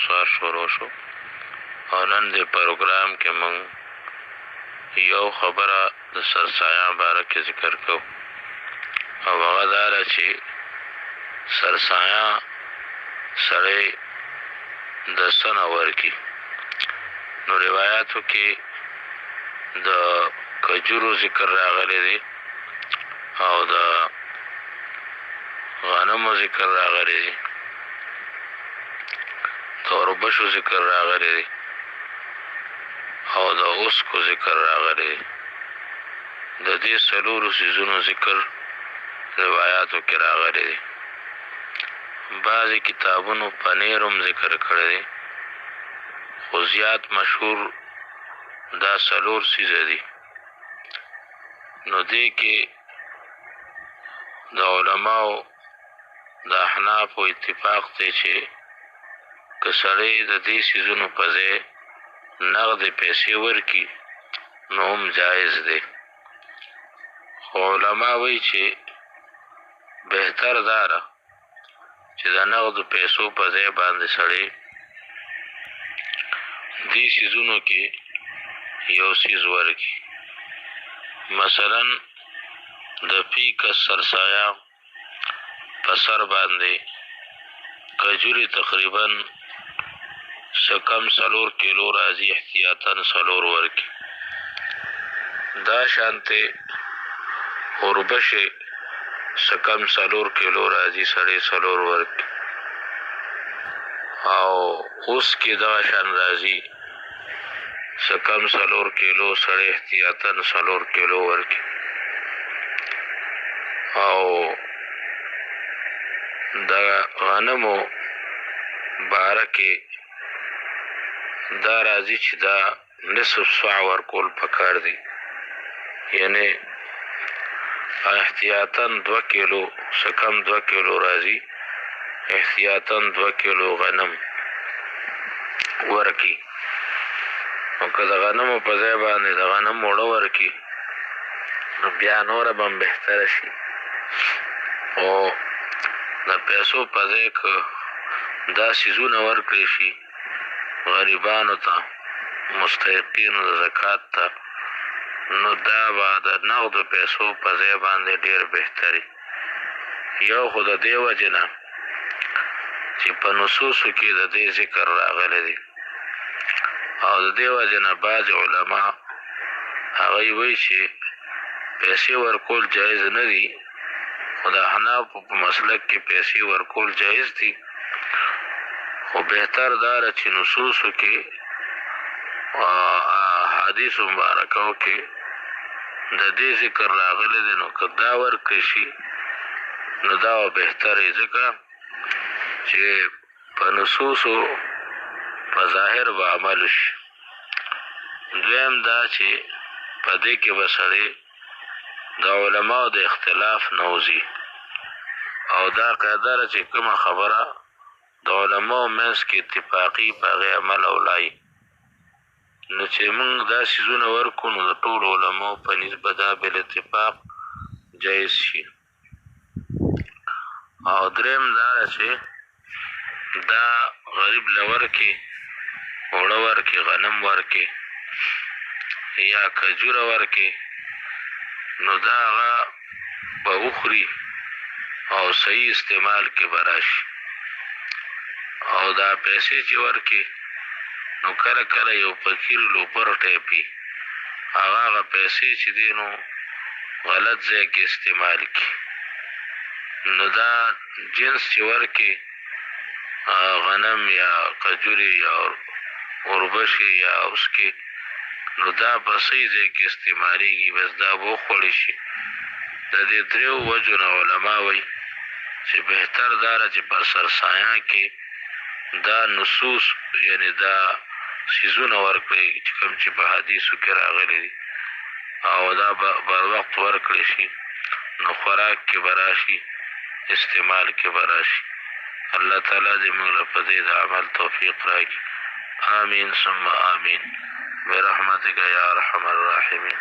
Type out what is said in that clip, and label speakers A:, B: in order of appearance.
A: سوار شروع شو او نن دې پروګرام کې مونږ یو خبره د سرسایه باره کې ذکر کوو او هغه دا ده چې سرسایه سړی د څه نه ورکي. نو روایاتو کې د کجورو ذکر راغلی دی او د غنمو ذکر راغلی دی، د اوربشو ذکر راغلی دی او د اوسکو ذکر راغلی دی. د دې څلورو څیزونو ذکر روایاتو کې راغلی دی. بعضې کتابونو پنیر هم ذکر کړی دی، خو زیات مشهور دا څلور څیزه دي. نو دې کې د علماو د احنافو اتفاق دی چې که سړی د دې څیزونو په ځای نغدې پیسې ورکړي نو هم جایز دی. خو علما وایي چې بهتر دا ده چې د نغدو پیسو په ځای باندې سړی دې څیزونو کې یو څیز ورکړي. مثلا د پیکس سرسایه په سر باندې کجوري تقریبا څه کم 4 کیلو راځي، احتیاطاً 4 ورکړي. دا شانتې اوربشې څه کم 4 کیلو راځي، سړی 4 ورکړي. او اوس کې دغه شان راځي څه کم 4 کیلو، سړی احتیاطاً 4 کیلو ورکړي. او د غنمو باره کې دا راځي چې دا نصف صاع ورکول پکار دی، یعنی احتیاطاً 2 کیلو څه کم 2 کیلو راځي، احتیاطاً 2 کیلو غنم ورکي. او که د غنمو په ځای باندې د غنم اوړه ورکي نو بیا نوره به هم بهتره شي. او د پیسو په ځای که دا څیزونه ورکړی شي غریبانو ته، مستحقینو د زکات ته، نو دا به د نغدو پیسو په ځای باندې ډېر بهتري. یو خو د دې وجې نه چې په نصوصو کې د دې ذکر راغلی دی، او د دې وجې نه بعضې علما هغوی وایي چې پیسې ورکول جایز نه دي، خو د احنافو په مسلک کې پیسې ورکول جایز دي. خو بهتر دا ده چې نصوصو کې حدیث مبارکو کې د دې ذکر راغلی دی، نو که دا ورکړی شي نو دا به بهترې، ځکه چې په نصوصو په ظاهر به عمل شي. دویم دا چې په دې کې به سړی د علماو د اختلاف نه وځي، او دا قاعده ده چې کومه خبره د علماو منځ کې اتفاقي په هغې عمل اولایي. نو چې موږ دا څیزونه ورکړو نو د ټولو علماو په نسبت دا بالاتفاق جایز شي. او دریم دا ده چې دا غریب له ورکې اوړه ورکې، غنم ورکې یا کجوره ورکې، نو دا هغه به وخوري او صحیح استعمال کې به راشي. او دا پیسې چې ورکې نو کله کله یو فقیر لوپر ټایپي هغه پیسې چې دی نو غلط ځای کې استعمال کړي. نو دا جنس چې ورکې غنم یا کجوري یا اوربشې یا اوسکې، نو دا په صحیح ځای کې استعمالیږي، بس دا به وخوړی شي. د دې دریو وجو نه علما وایي چې بهتر دا ده چې په سرسایه کې دا نصوص یعنی دا څیزونه ورکړي چې کوم چې په حدیثو کې راغلي دي، او دا بر وخت ورکړی شي نو خوراک کې به راشي، استعمال کې به راشي. الله تعالی دې موږ له په دې د عمل توفیق راکړي. آمین ثم آمین برحمتک یا ارحم الراحمین.